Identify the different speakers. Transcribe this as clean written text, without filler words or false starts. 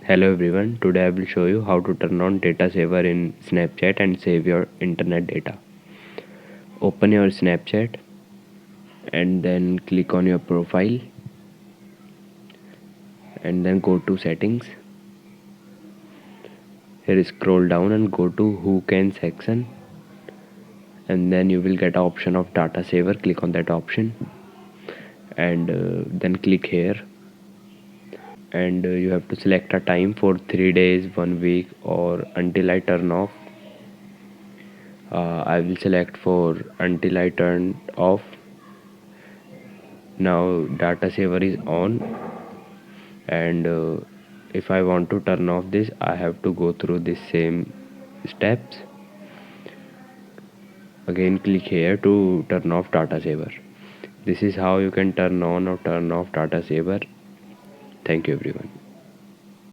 Speaker 1: Hello everyone, today I will show you how to turn on data saver in Snapchat and save your internet data. Open your Snapchat and then click on your profile and then go to settings. Here scroll down and go to who can section, and then you will get an option of data saver. Click on that option and then click here, and you have to select a time for 3 days, 1 week, or until I turn off. I will select for until I turn off. Now data saver is on, and if I want to turn off this, I have to go through this same steps. Again click here to turn off data saver. This is how you can turn on or turn off data saver. Thank you everyone.